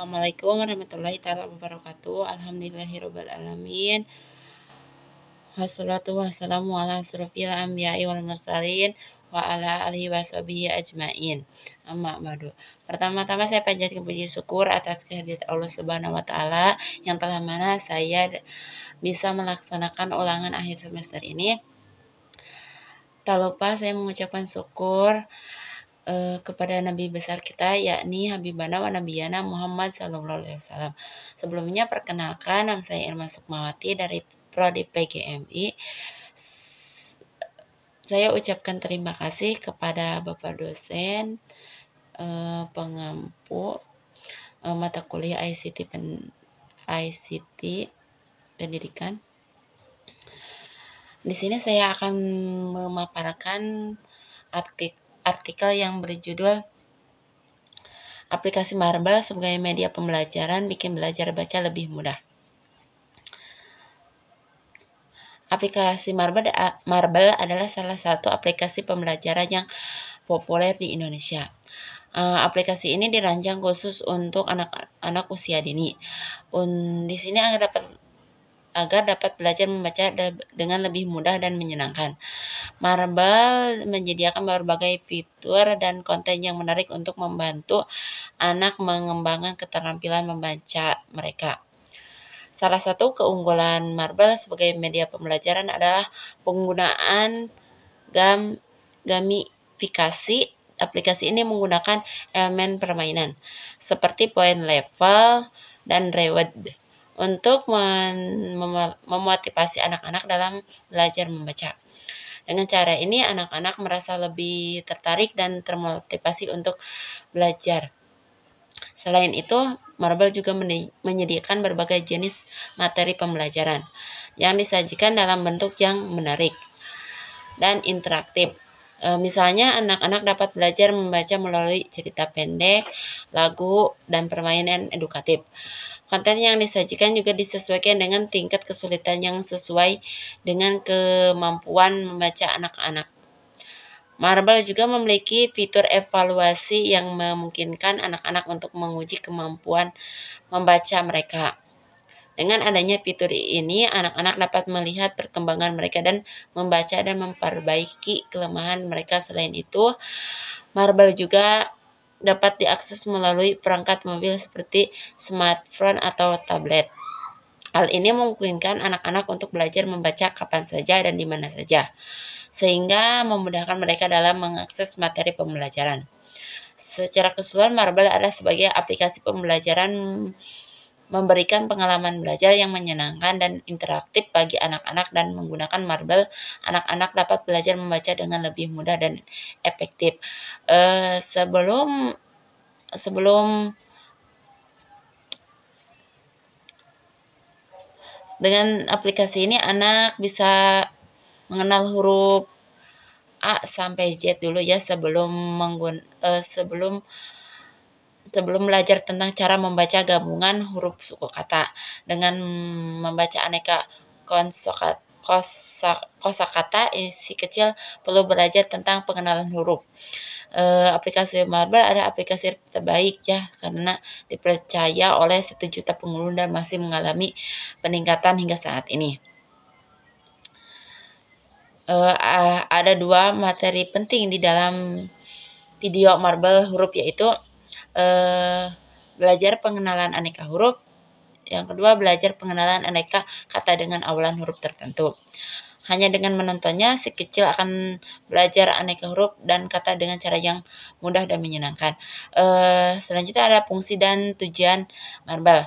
Assalamualaikum warahmatullahi taala wabarakatuh. Alhamdulillahirobbilalamin. Wassalatu wassalamu ala asrofil anbiya'i wal mursalin wa ala alihi washabihi ajmain. Amma ba'du. Pertama-tama saya panjatkan puji syukur atas kehadirat Allah Subhanahu wa taala yang telah mana saya bisa melaksanakan ulangan akhir semester ini. Tak lupa saya mengucapkan syukur kepada Nabi besar kita, yakni Habibana wa Nabiyana Muhammad SAW. Sebelumnya perkenalkan, nama saya Irma Sukmawati dari Prodi PGMI. Saya ucapkan terima kasih kepada Bapak dosen pengampu mata kuliah ICT Pendidikan. Di sini saya akan memaparkan artikel yang berjudul Aplikasi Marble sebagai media pembelajaran bikin belajar baca lebih mudah. Aplikasi Marble adalah salah satu aplikasi pembelajaran yang populer di Indonesia. Aplikasi ini dirancang khusus untuk anak-anak usia dini. Di sini agar dapat belajar membaca dengan lebih mudah dan menyenangkan. Marble menyediakan berbagai fitur dan konten yang menarik untuk membantu anak mengembangkan keterampilan membaca mereka. Salah satu keunggulan Marble sebagai media pembelajaran adalah penggunaan gamifikasi. Aplikasi ini menggunakan elemen permainan seperti point level dan reward untuk memotivasi anak-anak dalam belajar membaca. Dengan cara ini, anak-anak merasa lebih tertarik dan termotivasi untuk belajar. Selain itu, Marble juga menyediakan berbagai jenis materi pembelajaran yang disajikan dalam bentuk yang menarik dan interaktif. Misalnya, anak-anak dapat belajar membaca melalui cerita pendek, lagu, dan permainan edukatif. Konten yang disajikan juga disesuaikan dengan tingkat kesulitan yang sesuai dengan kemampuan membaca anak-anak. Marble juga memiliki fitur evaluasi yang memungkinkan anak-anak untuk menguji kemampuan membaca mereka. Dengan adanya fitur ini, anak-anak dapat melihat perkembangan mereka dan membaca dan memperbaiki kelemahan mereka. Selain itu, Marble juga dapat diakses melalui perangkat mobil seperti smartphone atau tablet. Hal ini memungkinkan anak-anak untuk belajar membaca kapan saja dan di mana saja, sehingga memudahkan mereka dalam mengakses materi pembelajaran. Secara keseluruhan, Marble adalah sebagai aplikasi pembelajaran memberikan pengalaman belajar yang menyenangkan dan interaktif bagi anak-anak, dan menggunakan Marble, anak-anak dapat belajar membaca dengan lebih mudah dan efektif. Dengan aplikasi ini anak bisa mengenal huruf A sampai Z dulu ya sebelum belajar tentang cara membaca gabungan huruf suku kata. Dengan membaca aneka kosakata, si kecil perlu belajar tentang pengenalan huruf. Aplikasi Marble adalah aplikasi terbaik ya, karena dipercaya oleh 1 juta pengguna dan masih mengalami peningkatan hingga saat ini. Ada 2 materi penting di dalam video Marble huruf, yaitu belajar pengenalan aneka huruf. Yang kedua, belajar pengenalan aneka kata dengan awalan huruf tertentu. Hanya dengan menontonnya, si kecil akan belajar aneka huruf dan kata dengan cara yang mudah dan menyenangkan. Selanjutnya ada fungsi dan tujuan Marble,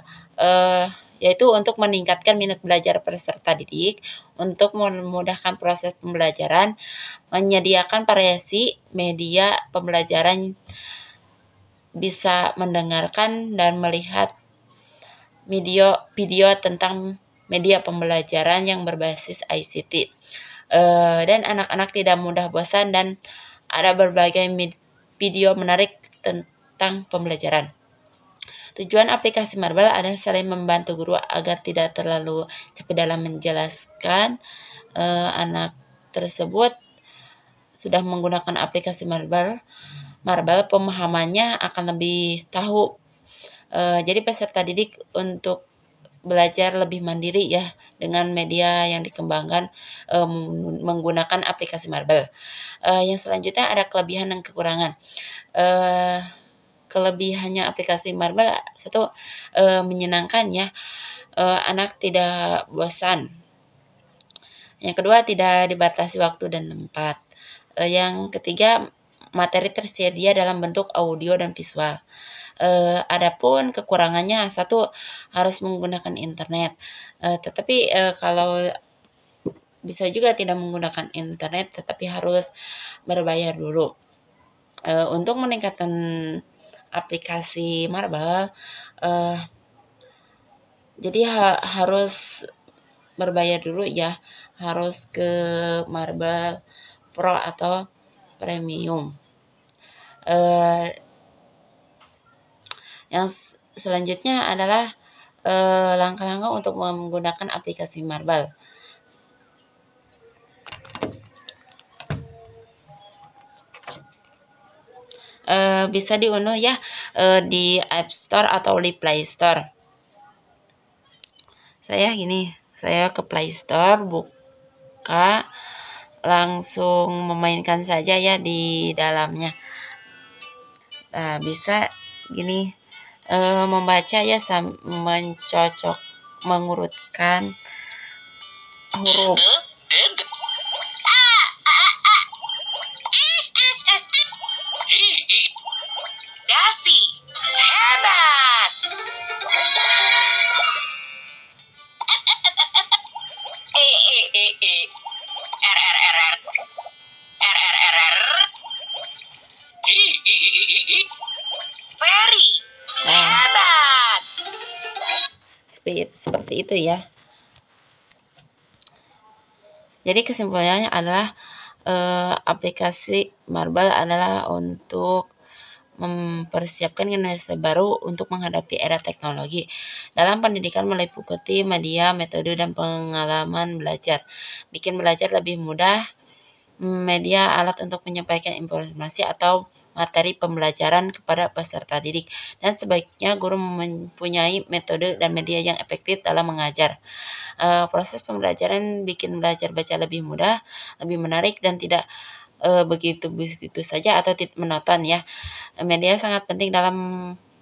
yaitu untuk meningkatkan minat belajar peserta didik, untuk memudahkan proses pembelajaran, menyediakan variasi media pembelajaran, bisa mendengarkan dan melihat video tentang media pembelajaran yang berbasis ICT, dan anak-anak tidak mudah bosan dan ada berbagai video menarik tentang pembelajaran. Tujuan aplikasi Marble adalah selain membantu guru agar tidak terlalu capek dalam menjelaskan, anak tersebut sudah menggunakan aplikasi Marble, pemahamannya akan lebih tahu Jadi peserta didik untuk belajar lebih mandiri ya dengan media yang dikembangkan menggunakan aplikasi Marble. Yang selanjutnya ada kelebihan dan kekurangan. Kelebihannya aplikasi Marble satu, menyenangkan ya, anak tidak bosan. Yang kedua, tidak dibatasi waktu dan tempat. Yang ketiga, materi tersedia dalam bentuk audio dan visual. Adapun kekurangannya satu, harus menggunakan internet. Tetapi kalau bisa juga tidak menggunakan internet, tetapi harus berbayar dulu. Untuk meningkatkan aplikasi Marble, jadi harus berbayar dulu ya, harus ke Marble Pro atau Premium. Yang selanjutnya adalah langkah-langkah untuk menggunakan aplikasi Marble. Bisa diunduh ya di App Store atau di Play Store. Saya ke Play Store, buka, langsung memainkan saja ya di dalamnya. Bisa gini, membaca ya, mencocok, mengurutkan huruf. Dasi, hebat. Very hebat. Seperti itu ya. Jadi kesimpulannya adalah aplikasi Marble adalah untuk mempersiapkan generasi baru untuk menghadapi era teknologi dalam pendidikan meliputi media, metode, dan pengalaman belajar. Bikin belajar lebih mudah, media alat untuk menyampaikan informasi atau materi pembelajaran kepada peserta didik, dan sebaiknya guru mempunyai metode dan media yang efektif dalam mengajar. Proses pembelajaran bikin belajar baca lebih mudah, lebih menarik, dan tidak begitu saja atau monoton ya. Media sangat penting dalam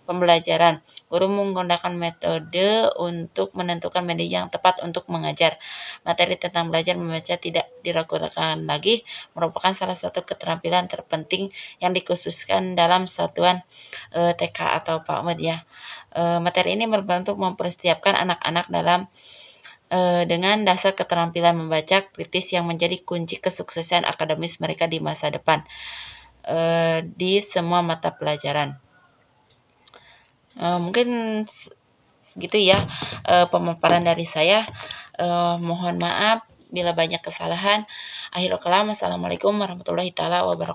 pembelajaran. Guru menggunakan metode untuk menentukan media yang tepat untuk mengajar. Materi tentang belajar membaca tidak diragukan lagi, merupakan salah satu keterampilan terpenting yang dikhususkan dalam satuan TK atau PAUD ya. Materi ini berbentuk mempersiapkan anak-anak dengan dasar keterampilan membaca kritis yang menjadi kunci kesuksesan akademis mereka di masa depan di semua mata pelajaran. Mungkin segitu ya pemaparan dari saya. Mohon maaf bila banyak kesalahan. Akhirul kalam, wassalamualaikum warahmatullahi taala wabarakatuh.